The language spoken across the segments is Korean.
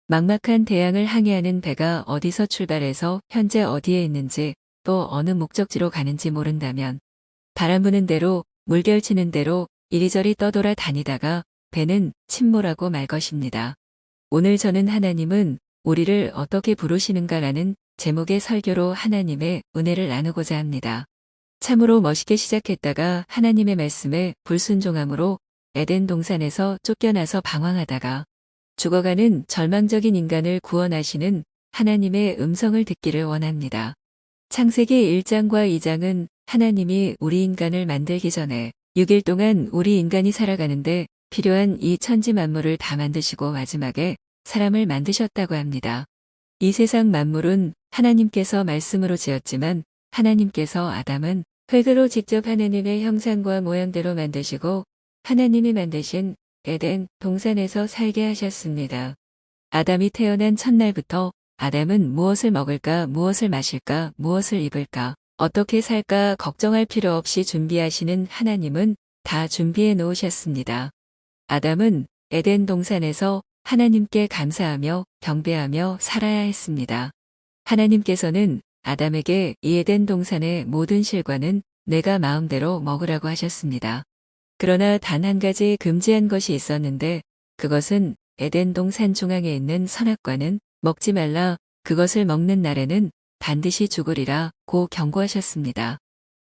막막한 대양을 항해하는 배가 어디서 출발해서 현재 어디에 있는지 또 어느 목적지로 가는지 모른다면 바람 부는 대로 물결치는 대로 이리저리 떠돌아 다니다가 배는 침몰하고 말 것입니다. 오늘 저는 하나님은 우리를 어떻게 부르시는가라는 제목의 설교로 하나님의 은혜를 나누고자 합니다. 참으로 멋있게 시작했다가 하나님의 말씀에 불순종함으로 에덴 동산에서 쫓겨나서 방황하다가 죽어가는 절망적인 인간을 구원하시는 하나님의 음성을 듣기를 원합니다. 창세기 1장과 2장은 하나님이 우리 인간을 만들기 전에 6일 동안 우리 인간이 살아가는데 필요한 이 천지 만물을 다 만드시고 마지막에 사람을 만드셨다고 합니다. 이 세상 만물은 하나님께서 말씀으로 지었지만 하나님께서 아담은 흙으로 직접 하나님의 형상과 모양대로 만드시고 하나님이 만드신 에덴 동산에서 살게 하셨습니다. 아담이 태어난 첫날부터 아담은 무엇을 먹을까, 무엇을 마실까, 무엇을 입을까, 어떻게 살까 걱정할 필요 없이 준비하시는 하나님은 다 준비해 놓으셨습니다. 아담은 에덴 동산에서 하나님께 감사하며 경배하며 살아야 했습니다. 하나님께서는 아담에게 이 에덴 동산의 모든 실과는 내가 마음대로 먹으라고 하셨습니다. 그러나 단 한 가지 금지한 것이 있었는데 그것은 에덴 동산 중앙에 있는 선악과는 먹지 말라, 그것을 먹는 날에는 반드시 죽으리라 고 경고하셨습니다.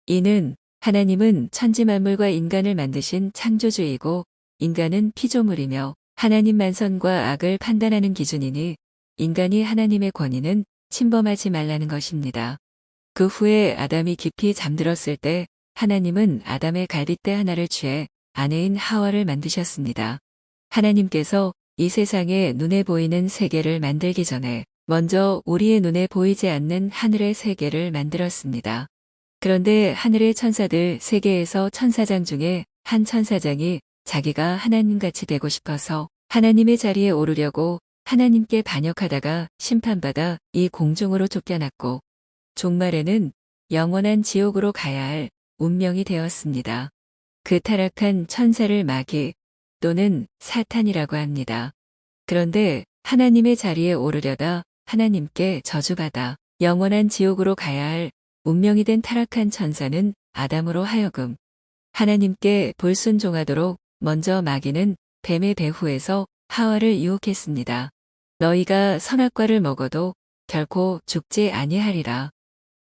이는 하나님은 천지만물과 인간을 만드신 창조주이고 인간은 피조물이며 하나님만 선과 악을 판단하는 기준이니 인간이 하나님의 권위는 침범하지 말라는 것입니다. 그 후에 아담이 깊이 잠들었을 때 하나님은 아담의 갈빗대 하나를 취해 아내인 하와를 만드셨습니다. 하나님께서 이 세상에 눈에 보이는 세계를 만들기 전에 먼저 우리의 눈에 보이지 않는 하늘의 세계를 만들었습니다. 그런데 하늘의 천사들 세계에서 천사장 중에 한 천사장이 자기가 하나님같이 되고 싶어서 하나님의 자리에 오르려고 하나님께 반역하다가 심판받아 이 공중으로 쫓겨났고 종말에는 영원한 지옥으로 가야 할 운명이 되었습니다. 그 타락한 천사를 마귀 또는 사탄이라고 합니다. 그런데 하나님의 자리에 오르려다 하나님께 저주받아 영원한 지옥으로 가야 할 운명이 된 타락한 천사는 아담으로 하여금 하나님께 불순종하도록 먼저 마귀는 뱀의 배후에서 하와를 유혹했습니다. 너희가 선악과를 먹어도 결코 죽지 아니하리라.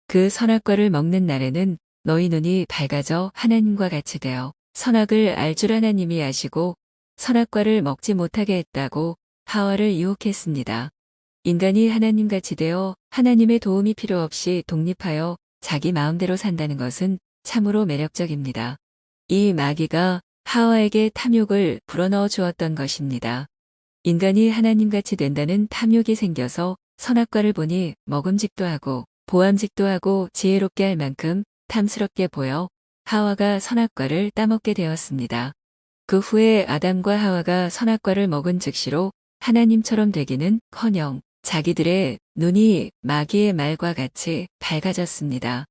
그 선악과를 먹는 날에는 너희 눈이 밝아져 하나님과 같이 되어 선악을 알 줄 하나님이 아시고 선악과를 먹지 못하게 했다고 하와를 유혹했습니다. 인간이 하나님같이 되어 하나님의 도움이 필요 없이 독립하여 자기 마음대로 산다는 것은 참으로 매력적입니다. 이 마귀가 하와에게 탐욕을 불어넣어 주었던 것입니다. 인간이 하나님같이 된다는 탐욕이 생겨서 선악과를 보니 먹음직도 하고 보암직도 하고 지혜롭게 할 만큼 탐스럽게 보여 하와가 선악과를 따먹게 되었습니다. 그 후에 아담과 하와가 선악과를 먹은 즉시로 하나님처럼 되기는커녕 자기들의 눈이 마귀의 말과 같이 밝아졌습니다.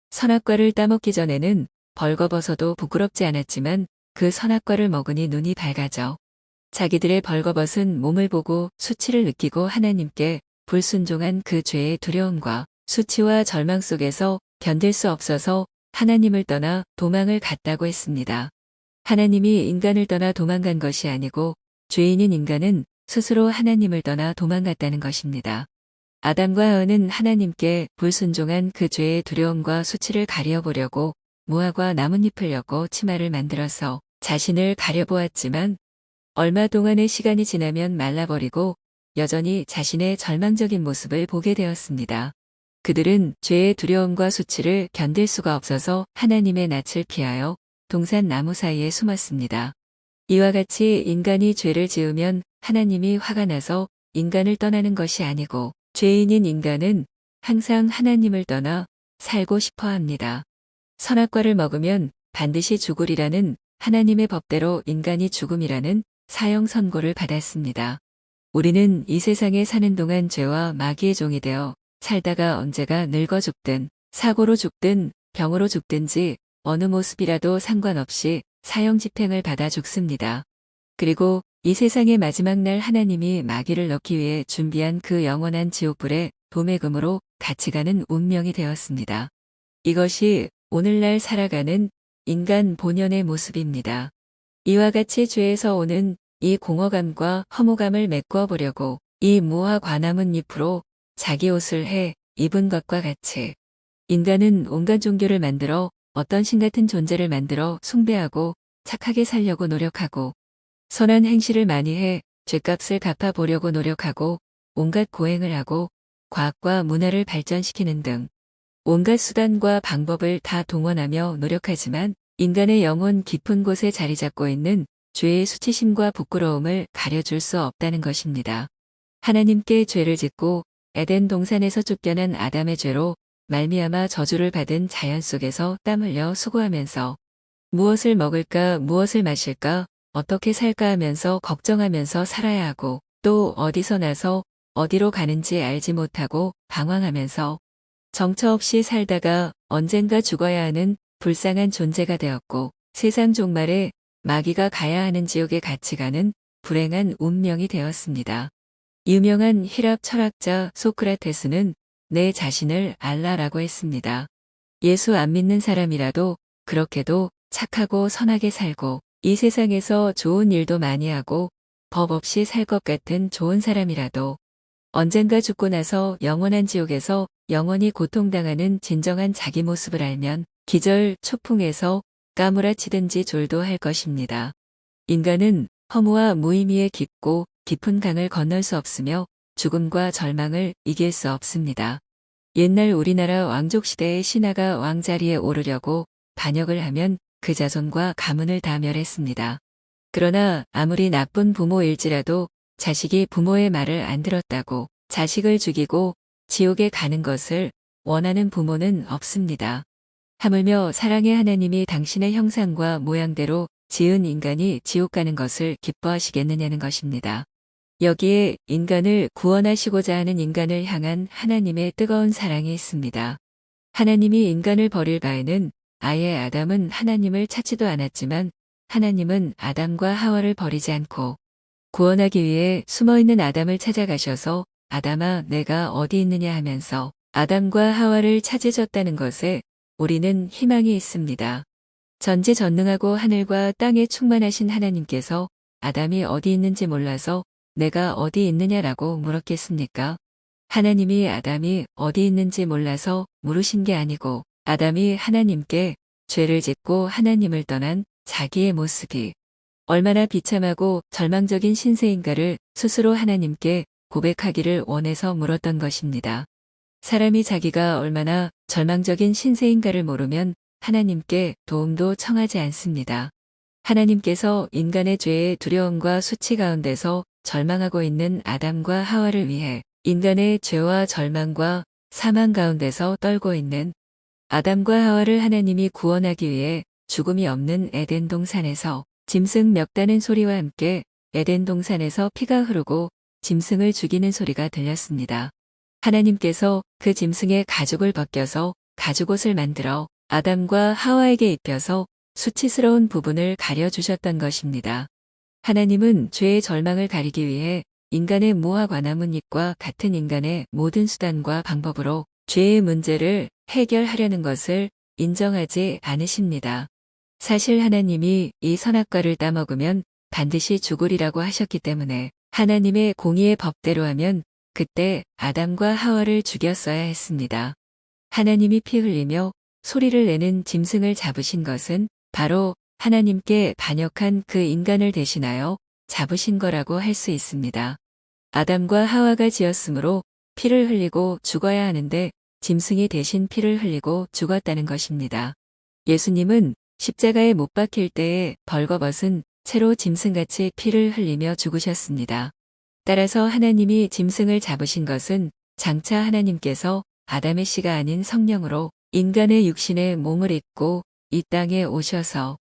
선악과를 따먹기 전에는 벌거벗어도 부끄럽지 않았지만 그 선악과를 먹으니 눈이 밝아져 자기들의 벌거벗은 몸을 보고 수치를 느끼고 하나님께 불순종한 그 죄의 두려움과 수치와 절망 속에서 견딜 수 없어서 하나님을 떠나 도망을 갔다고 했습니다. 하나님이 인간을 떠나 도망간 것이 아니고 죄인인 인간은 스스로 하나님을 떠나 도망갔다는 것입니다. 아담과 하와는 하나님께 불순종한 그 죄의 두려움과 수치를 가려보려고 무화과 나뭇잎을 엮어 치마를 만들어서 자신을 가려보았지만 얼마 동안의 시간이 지나면 말라버리고 여전히 자신의 절망적인 모습을 보게 되었습니다. 그들은 죄의 두려움과 수치를 견딜 수가 없어서 하나님의 낯을 피하여 동산 나무 사이에 숨었습니다. 이와 같이 인간이 죄를 지으면 하나님이 화가 나서 인간을 떠나는 것이 아니고 죄인인 인간은 항상 하나님을 떠나 살고 싶어 합니다. 선악과를 먹으면 반드시 죽으리라는 하나님의 법대로 인간이 죽음이라는 사형 선고를 받았습니다. 우리는 이 세상에 사는 동안 죄와 마귀의 종이 되어 살다가 언제가 늙어 죽든 사고로 죽든 병으로 죽든지 어느 모습이라도 상관없이 사형 집행을 받아 죽습니다. 그리고 이 세상의 마지막 날 하나님이 마귀를 넣기 위해 준비한 그 영원한 지옥불에 도매금으로 같이 가는 운명이 되었습니다. 이것이 오늘날 살아가는 인간 본연의 모습입니다. 이와 같이 죄에서 오는 이 공허감과 허무감을 메꾸어 보려고 이 무화 과나문 잎으로 자기 옷을 해 입은 것과 같이 인간은 온갖 종교를 만들어 어떤 신 같은 존재를 만들어 숭배하고 착하게 살려고 노력하고 선한 행실을 많이 해 죗값을 갚아보려고 노력하고 온갖 고행을 하고 과학과 문화를 발전시키는 등 온갖 수단과 방법을 다 동원하며 노력하지만 인간의 영혼 깊은 곳에 자리 잡고 있는 죄의 수치심과 부끄러움을 가려줄 수 없다는 것입니다. 하나님께 죄를 짓고 에덴 동산에서 쫓겨난 아담의 죄로 말미암아 저주를 받은 자연 속에서 땀 흘려 수고하면서 무엇을 먹을까 무엇을 마실까 어떻게 살까 하면서 걱정하면서 살아야 하고 또 어디서 나서 어디로 가는지 알지 못하고 방황하면서 정처 없이 살다가 언젠가 죽어야 하는 불쌍한 존재가 되었고 세상 종말에 마귀가 가야 하는 지옥에 같이 가는 불행한 운명이 되었습니다. 유명한 힐랍 철학자 소크라테스는 내 자신을 알라라고 했습니다. 예수 안 믿는 사람이라도 그렇게도 착하고 선하게 살고 이 세상에서 좋은 일도 많이 하고 법 없이 살 것 같은 좋은 사람이라도 언젠가 죽고 나서 영원한 지옥에서 영원히 고통당하는 진정한 자기 모습을 알면 기절 초풍에서 까무라치든지 졸도할 것입니다. 인간은 허무와 무의미의 깊고 깊은 강을 건널 수 없으며 죽음과 절망을 이길 수 없습니다. 옛날 우리나라 왕족시대의 신하가 왕자리에 오르려고 반역을 하면 그 자손과 가문을 다 멸했습니다. 그러나 아무리 나쁜 부모일지라도 자식이 부모의 말을 안 들었다고 자식을 죽이고 지옥에 가는 것을 원하는 부모는 없습니다. 하물며 사랑의 하나님이 당신의 형상과 모양대로 지은 인간이 지옥 가는 것을 기뻐하시겠느냐는 것입니다. 여기에 인간을 구원하시고자 하는 인간을 향한 하나님의 뜨거운 사랑이 있습니다. 하나님이 인간을 버릴 바에는 아예 아담은 하나님을 찾지도 않았지만 하나님은 아담과 하와를 버리지 않고 구원하기 위해 숨어있는 아담을 찾아가셔서 아담아 내가 어디 있느냐 하면서 아담과 하와를 찾으셨다는 것에 우리는 희망이 있습니다. 전지전능하고 하늘과 땅에 충만하신 하나님께서 아담이 어디 있는지 몰라서 내가 어디 있느냐라고 물었겠습니까? 하나님이 아담이 어디 있는지 몰라서 물으신 게 아니고 아담이 하나님께 죄를 짓고 하나님을 떠난 자기의 모습이 얼마나 비참하고 절망적인 신세인가를 스스로 하나님께 고백하기를 원해서 물었던 것입니다. 사람이 자기가 얼마나 절망적인 신세인가를 모르면 하나님께 도움도 청하지 않습니다. 하나님께서 인간의 죄의 두려움과 수치 가운데서 절망하고 있는 아담과 하와를 위해 인간의 죄와 절망과 사망 가운데서 떨고 있는 아담과 하와를 하나님이 구원하기 위해 죽음이 없는 에덴 동산에서 짐승 멱다는 소리와 함께 에덴 동산에서 피가 흐르고 짐승을 죽이는 소리가 들렸습니다. 하나님께서 그 짐승의 가죽을 벗겨서 가죽옷을 만들어 아담과 하와에게 입혀서 수치스러운 부분을 가려주셨던 것입니다. 하나님은 죄의 절망을 가리기 위해 인간의 무화 과나무잎과 같은 인간의 모든 수단과 방법으로 죄의 문제를 해결하려는 것을 인정하지 않으십니다. 사실 하나님이 이 선악과를 따먹으면 반드시 죽으리라고 하셨기 때문에 하나님의 공의의 법대로 하면 그때 아담과 하와를 죽였어야 했습니다. 하나님이 피 흘리며 소리를 내는 짐승을 잡으신 것은 바로 하나님께 반역한 그 인간을 대신하여 잡으신 거라고 할 수 있습니다. 아담과 하와가 지었으므로 피를 흘리고 죽어야 하는데 짐승이 대신 피를 흘리고 죽었다는 것입니다. 예수님은 십자가에 못 박힐 때에 벌거벗은 채로 짐승같이 피를 흘리며 죽으셨습니다. 따라서 하나님이 짐승을 잡으신 것은 장차 하나님께서 아담의 씨가 아닌 성령으로 인간의 육신에 몸을 입고 이 땅에 오셔서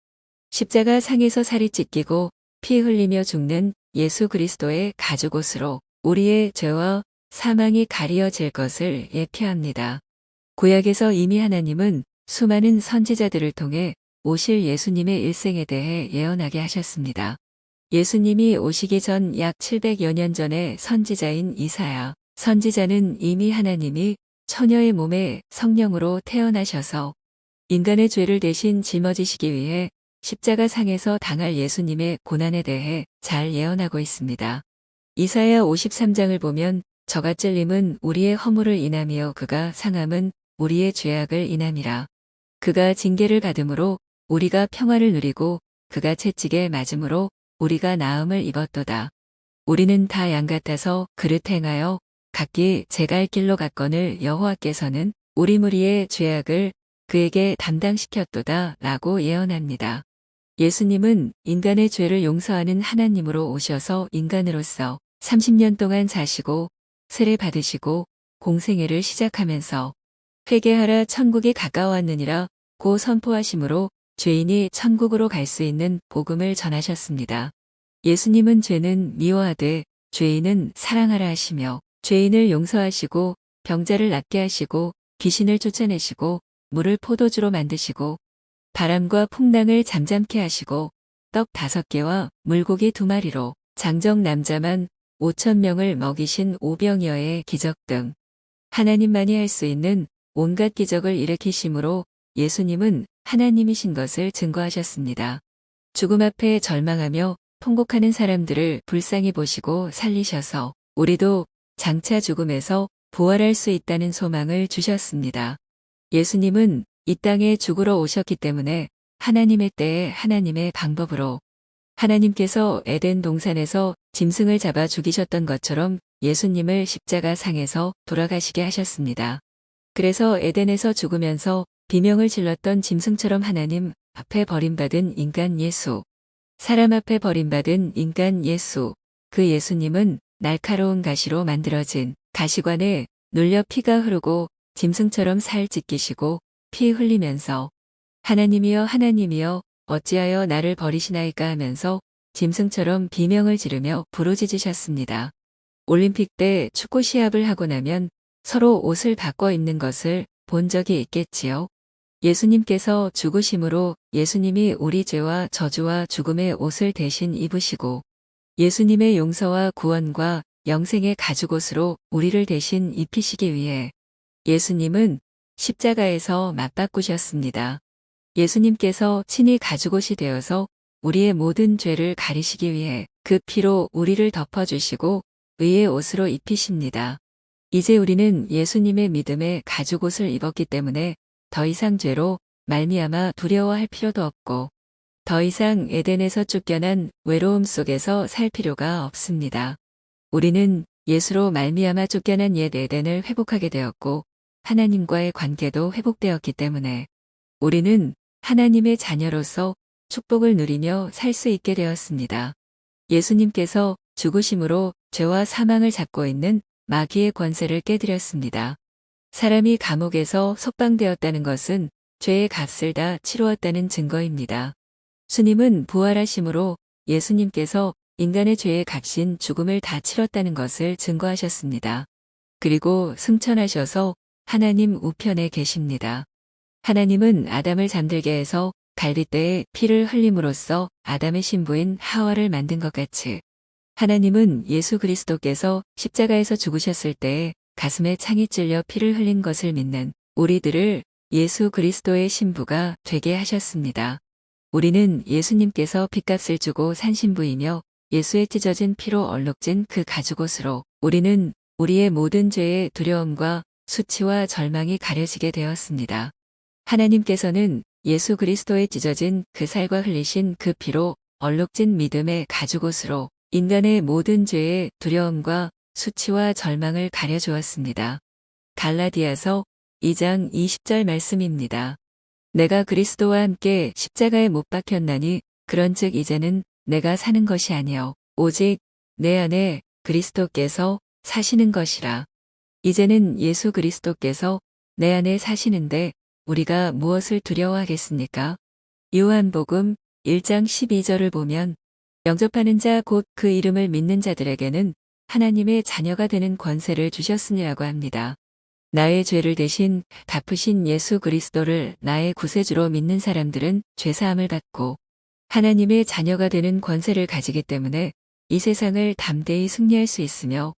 십자가 상에서 살이 찢기고 피 흘리며 죽는 예수 그리스도의 가죽옷으로 우리의 죄와 사망이 가리어질 것을 예표합니다. 구약에서 이미 하나님은 수많은 선지자들을 통해 오실 예수님의 일생에 대해 예언하게 하셨습니다. 예수님이 오시기 전 약 700여 년 전에 선지자인 이사야. 선지자는 이미 하나님이 처녀의 몸에 성령으로 태어나셔서 인간의 죄를 대신 짊어지시기 위해 십자가 상에서 당할 예수님의 고난에 대해 잘 예언하고 있습니다. 이사야 53장을 보면 저가 찔림은 우리의 허물을 인하며 그가 상함은 우리의 죄악을 인함이라. 그가 징계를 받음으로 우리가 평화를 누리고 그가 채찍에 맞음으로 우리가 나음을 입었도다. 우리는 다 양 같아서 그릇 행하여 각기 제 갈 길로 갔거늘 여호와께서는 우리 무리의 죄악을 그에게 담당시켰도다 라고 예언합니다. 예수님은 인간의 죄를 용서하는 하나님으로 오셔서 인간으로서 30년 동안 사시고 세례 받으시고 공생애를 시작하면서 회개하라 천국이 가까웠느니라 고 선포하심으로 죄인이 천국으로 갈 수 있는 복음을 전하셨습니다. 예수님은 죄는 미워하되 죄인은 사랑하라 하시며 죄인을 용서하시고 병자를 낫게 하시고 귀신을 쫓아내시고 물을 포도주로 만드시고 바람과 풍랑을 잠잠케 하시고 떡 5개와 물고기 2마리로 장정 남자만 5,000명을 먹이신 오병이어의 기적 등 하나님만이 할 수 있는 온갖 기적을 일으키심으로 예수님은 하나님이신 것을 증거하셨습니다. 죽음 앞에 절망하며 통곡하는 사람들을 불쌍히 보시고 살리셔서 우리도 장차 죽음에서 부활할 수 있다는 소망을 주셨습니다. 예수님은 이 땅에 죽으러 오셨기 때문에 하나님의 때에 하나님의 방법으로 하나님께서 에덴 동산에서 짐승을 잡아 죽이셨던 것처럼 예수님을 십자가 상에서 돌아가시게 하셨습니다. 그래서 에덴에서 죽으면서 비명을 질렀던 짐승처럼 하나님 앞에 버림받은 인간 예수, 사람 앞에 버림받은 인간 예수, 그 예수님은 날카로운 가시로 만들어진 가시관에 눌려 피가 흐르고 짐승처럼 살 찢기시고 피 흘리면서 하나님이여 하나님이여 어찌하여 나를 버리시나이까 하면서 짐승처럼 비명을 지르며 부르짖으셨습니다. 올림픽 때 축구 시합을 하고 나면 서로 옷을 바꿔 입는 것을 본 적이 있겠지요. 예수님께서 죽으심으로 예수님이 우리 죄와 저주와 죽음의 옷을 대신 입으시고 예수님의 용서와 구원과 영생의 가죽옷으로 우리를 대신 입히시기 위해 예수님은 십자가에서 맞바꾸셨습니다. 예수님께서 친히 가죽옷이 되어서 우리의 모든 죄를 가리시기 위해 그 피로 우리를 덮어주시고 의의 옷으로 입히십니다. 이제 우리는 예수님의 믿음에 가죽옷을 입었기 때문에 더 이상 죄로 말미암아 두려워할 필요도 없고 더 이상 에덴에서 쫓겨난 외로움 속에서 살 필요가 없습니다. 우리는 예수로 말미암아 쫓겨난 옛 에덴을 회복하게 되었고 하나님과의 관계도 회복되었기 때문에 우리는 하나님의 자녀로서 축복을 누리며 살 수 있게 되었습니다. 예수님께서 죽으심으로 죄와 사망을 잡고 있는 마귀의 권세를 깨뜨렸습니다. 사람이 감옥에서 석방되었다는 것은 죄의 값을 다 치루었다는 증거입니다. 주님은 부활하심으로 예수님께서 인간의 죄의 값인 죽음을 다 치렀다는 것을 증거하셨습니다. 그리고 승천하셔서 하나님 우편에 계십니다. 하나님은 아담을 잠들게 해서 갈빗대에 피를 흘림으로써 아담의 신부인 하와를 만든 것 같이 하나님은 예수 그리스도께서 십자가에서 죽으셨을 때에 가슴에 창이 찔려 피를 흘린 것을 믿는 우리들을 예수 그리스도의 신부가 되게 하셨습니다. 우리는 예수님께서 핏값을 주고 산 신부이며 예수의 찢어진 피로 얼룩진 그 가죽옷으로 우리는 우리의 모든 죄의 두려움과 수치와 절망이 가려지게 되었습니다. 하나님께서는 예수 그리스도의 찢어진 그 살과 흘리신 그 피로 얼룩진 믿음의 가죽옷으로 인간의 모든 죄의 두려움과 수치와 절망을 가려주었습니다. 갈라디아서 2장 20절 말씀입니다. 내가 그리스도와 함께 십자가에 못 박혔나니 그런즉 이제는 내가 사는 것이 아니요 오직 내 안에 그리스도께서 사시는 것이라. 이제는 예수 그리스도께서 내 안에 사시는데 우리가 무엇을 두려워하겠습니까? 요한복음 1장 12절을 보면 영접하는 자 곧 그 이름을 믿는 자들에게는 하나님의 자녀가 되는 권세를 주셨으니라고 합니다. 나의 죄를 대신 갚으신 예수 그리스도를 나의 구세주로 믿는 사람들은 죄사함을 받고 하나님의 자녀가 되는 권세를 가지기 때문에 이 세상을 담대히 승리할 수 있으며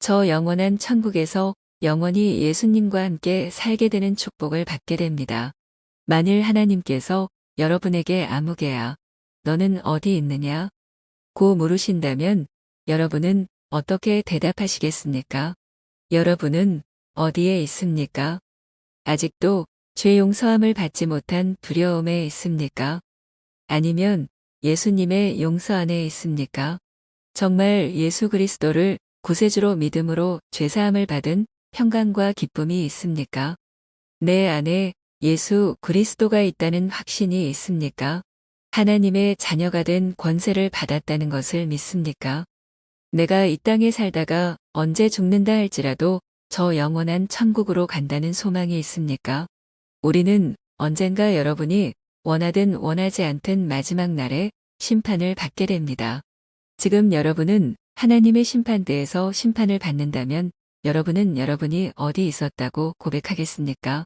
저 영원한 천국에서 영원히 예수님과 함께 살게 되는 축복을 받게 됩니다. 만일 하나님께서 여러분에게 아무개야, 너는 어디 있느냐? 고 물으신다면 여러분은 어떻게 대답하시겠습니까? 여러분은 어디에 있습니까? 아직도 죄 용서함을 받지 못한 두려움에 있습니까? 아니면 예수님의 용서 안에 있습니까? 정말 예수 그리스도를 구세주로 믿음으로 죄사함을 받은 평강과 기쁨이 있습니까? 내 안에 예수 그리스도가 있다는 확신이 있습니까? 하나님의 자녀가 된 권세를 받았다는 것을 믿습니까? 내가 이 땅에 살다가 언제 죽는다 할지라도 저 영원한 천국으로 간다는 소망이 있습니까? 우리는 언젠가 여러분이 원하든 원하지 않든 마지막 날에 심판을 받게 됩니다. 지금 여러분은 하나님의 심판대에서 심판을 받는다면 여러분은 여러분이 어디 있었다고 고백하겠습니까?